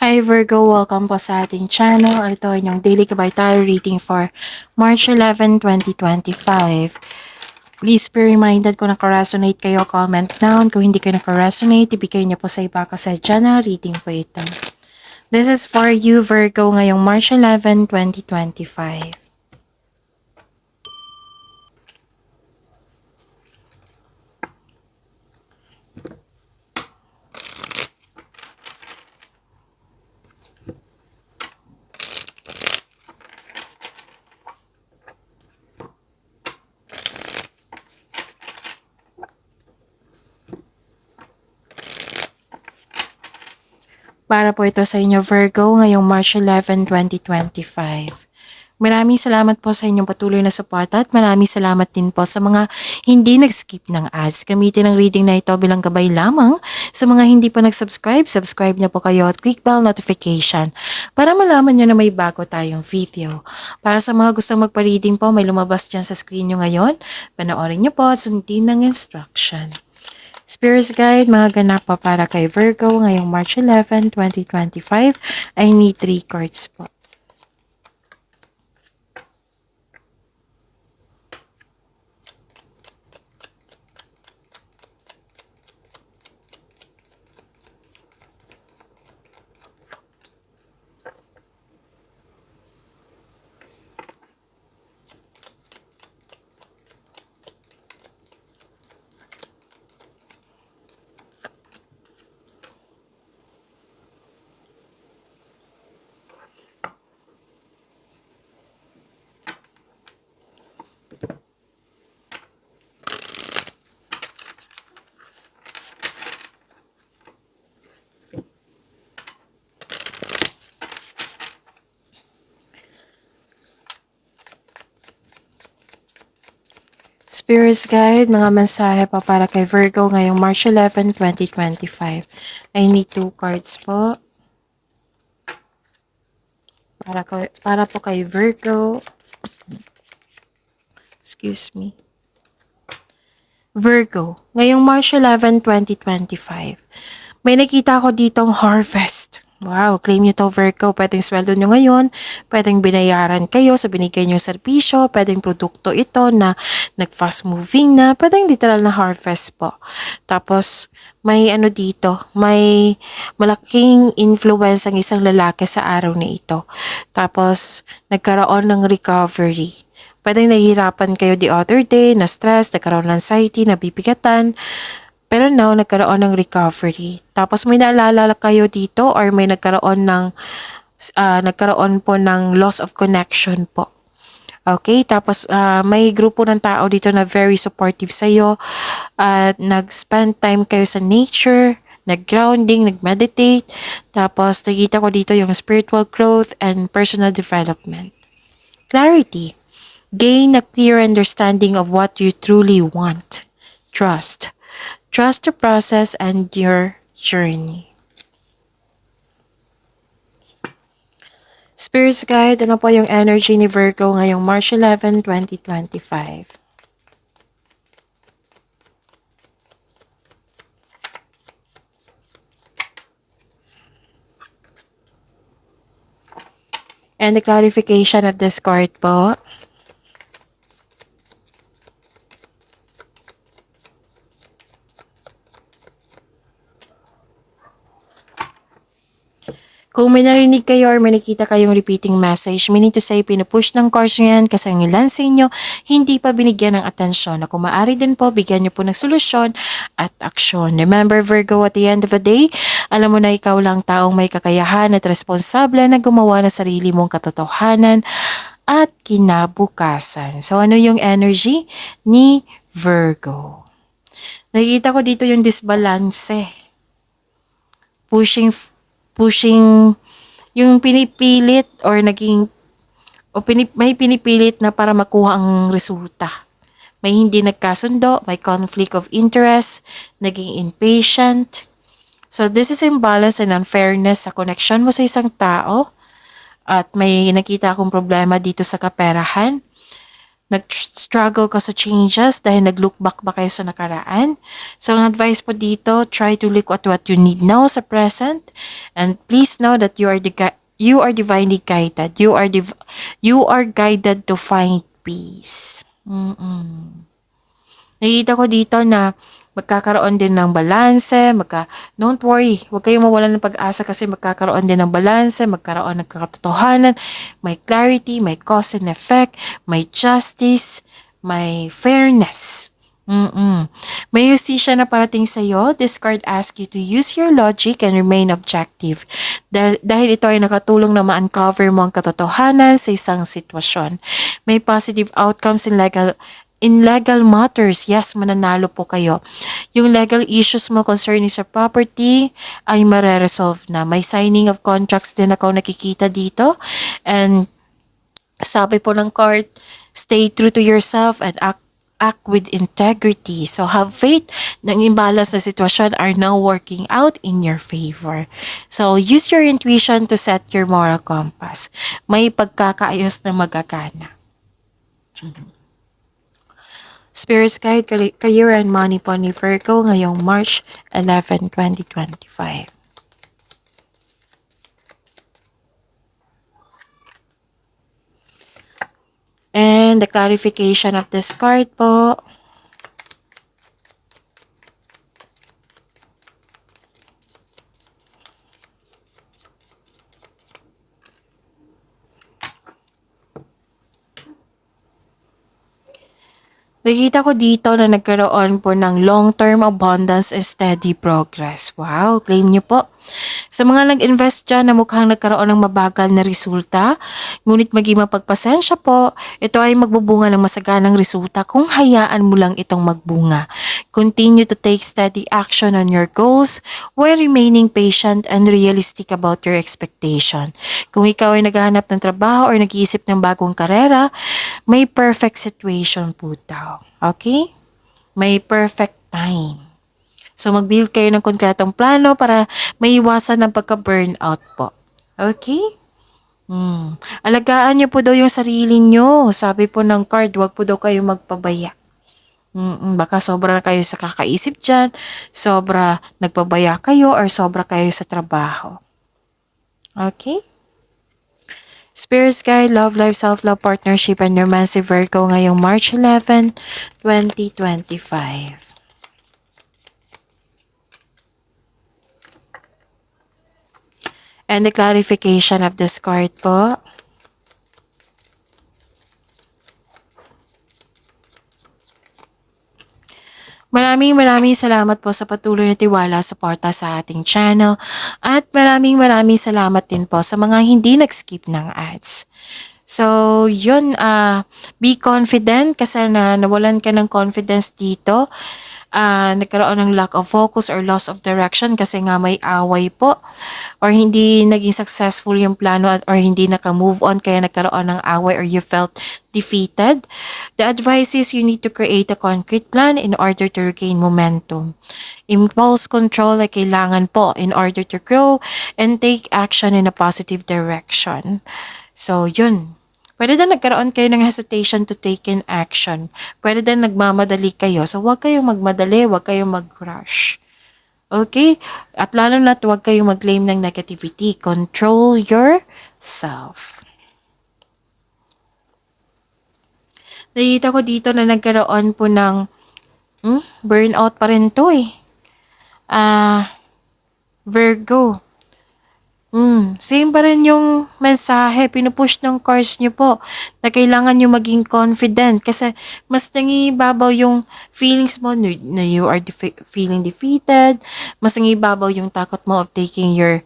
Hi Virgo, welcome po sa ating channel. Ito ay inyong daily kabay tarot reading for March 11, 2025. Please be reminded kung naka-resonate kayo, comment down. Kung hindi kayo naka-resonate, ibigay niyo po sa iba kasi general reading po ito. This is for you Virgo ngayong March 11, 2025. Para po ito sa inyo Virgo ngayong March 11, 2025. Maraming salamat po sa inyong patuloy na suporta at maraming salamat din po sa mga hindi nag-skip ng ads. Gamitin ang reading na ito bilang gabay lamang. Sa mga hindi pa nag-subscribe, subscribe na po kayo at click bell notification para malaman nyo na may bago tayong video. Para sa mga gustong magpa-reading po, may lumabas dyan sa screen nyo ngayon. Panoorin nyo po at sundin ng instruction. Spirits Guide, mga ganap pa para kay Virgo ngayong March 11, 2025. I need 3 cards po. Spirits Guide, mga mensahe pa para kay Virgo ngayong March 11, 2025. I need 2 cards po. Para po kay Virgo. Excuse me. Virgo, ngayong March 11, 2025. May nakita ko ditong harvest. Wow, claim nyo to Virgo. Pwedeng sweldo nyo ngayon, pwedeng binayaran kayo sa binigay nyo serbisyo, pwedeng produkto ito na nag-fast moving na, pwedeng literal na harvest po. Tapos, may ano dito, may malaking influence ang isang lalaki sa araw na ito. Tapos, nagkaroon ng recovery. Pwedeng nahihirapan kayo the other day, na-stress, nagkaroon ng anxiety, nabibigatan. Pero now, nagkaroon ng recovery. Tapos may naalala kayo dito or may nagkaroon po ng loss of connection po. Okay, tapos may grupo ng tao dito na very supportive sa'yo at nag-spend time kayo sa nature, nag-grounding, nag-meditate. Tapos nakita ko dito yung spiritual growth and personal development. Clarity. Gain a clear understanding of what you truly want. Trust. Trust the process and your journey. Spirits Guide, ano po yung energy ni Virgo ngayong March 11, 2025? And the clarification of this card po. Kung may narinig kayo or may nakita kayong repeating message, meaning to say, pinupush ng cards nyo yan kasi ang ilan sa inyo hindi pa binigyan ng atensyon. Na kung maaari din po, bigyan nyo po ng solusyon at aksyon. Remember Virgo, at the end of the day, alam mo na ikaw lang taong may kakayahan at responsable na gumawa ng sarili mong katotohanan at kinabukasan. So ano yung energy ni Virgo? Nakikita ko dito yung disbalance. Pushing yung pinipilit or may pinipilit na para makuha ang resulta. May hindi nagkasundo, may conflict of interest, naging impatient. So this is imbalance and unfairness sa connection mo sa isang tao at may nakita akong problema dito sa kaperahan. struggle ka sa changes dahil nag-look back ba kayo sa nakaraan? So, ang advice po dito, try to look at what you need now sa present. And please know that you are divinely guided. You are guided to find peace. Nakikita ko dito na magkakaroon din ng balanse, don't worry, huwag kayong mawalan ng pag-asa kasi magkakaroon din ng balanse, magkaroon ng katotohanan, may clarity, may cause and effect, may justice, may fairness. May justisya na parating sa iyo. This card asks you to use your logic and remain objective. Dahil ito ay nakatulong na ma-uncover mo ang katotohanan sa isang sitwasyon. May positive outcomes in legal matters. Yes, mananalo po kayo. Yung legal issues mo concerning sa property ay mareresolve na. May signing of contracts din ako nakikita dito. And sabi po ng card, stay true to yourself and act with integrity. So have faith na ang imbalance na sitwasyon are now working out in your favor. So use your intuition to set your moral compass. May pagkakaayos na magagana. Spirit's Guide, Career and Money po ni Virgo ngayong March 11, 2025. And the clarification of this card po. Nakita ko dito na nagkaroon po ng long-term abundance and steady progress. Wow, claim niyo po. Sa mga nag-invest dyan na mukhang nagkaroon ng mabagal na resulta, ngunit maging mapagpasensya po, ito ay magbubunga ng masaganang resulta kung hayaan mo lang itong magbunga. Continue to take steady action on your goals while remaining patient and realistic about your expectation. Kung ikaw ay naghahanap ng trabaho or nag-iisip ng bagong karera, may perfect situation po daw. Okay? May perfect time. So, mag-build kayo ng konkretong plano para maiwasan ng pagka-burnout po. Okay? Alagaan niyo po daw yung sarili niyo. Sabi po ng card, wag po daw kayo magpabaya. Baka sobra na kayo sa kakaisip dyan, sobra nagpabaya kayo, or sobra kayo sa trabaho. Okay? Spirit's Guide, Love Life, Self-Love, Partnership, and Romance, Virgo ngayong March 11, 2025. And the clarification of this card po. Maraming salamat po sa patuloy na tiwala, suporta sa ating channel. At maraming salamat din po sa mga hindi nag-skip ng ads. So, yun, be confident kasi nawalan ka ng confidence dito. Nagkaroon ng lack of focus or loss of direction kasi nga may away po or hindi naging successful yung plano or hindi naka-move on kaya nagkaroon ng away or you felt defeated. The advice is you need to create a concrete plan in order to regain momentum. Impulse control ay kailangan po in order to grow and take action in a positive direction. So, yun. Pwede din nagkaroon kayo ng hesitation to take in action. Pwede din nagmamadali kayo. So, huwag kayong magmadali, huwag kayong mag-rush. Okay? At lalo na't huwag kayong mag-claim ng negativity. Control yourself. Nakita ko dito na nagkaroon po ng burnout pa rin to eh. Virgo. Same pa rin yung mensahe, pinupush ng cards nyo po na kailangan nyo maging confident kasi mas nangibabaw yung feelings mo na you are feeling defeated, mas nangibabaw yung takot mo of taking your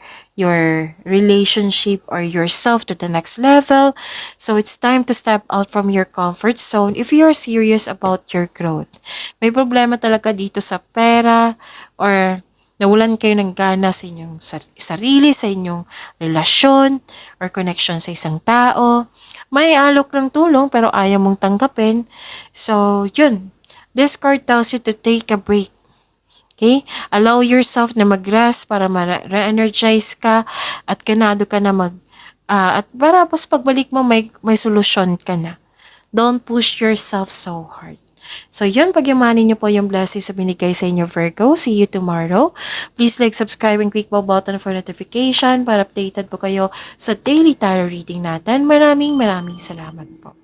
relationship or yourself to the next level. So it's time to step out from your comfort zone if you are serious about your growth. May problema talaga dito sa pera or nawalan kayo ng gana sa inyong sarili, sa inyong relasyon or connection sa isang tao. May alok ng tulong pero ayaw mong tanggapin. So, yun. This card tells you to take a break. Okay? Allow yourself na mag-rest para ma-re-energize ka at ganado ka na at para pagbalik mo may solusyon ka na. Don't push yourself so hard. So yun, pagyamanin niyo po yung blessings sa binigay sa inyo, Virgo. See you tomorrow. Please like, subscribe, and click bell button for notification para updated po kayo sa daily tarot reading natin. Maraming salamat po.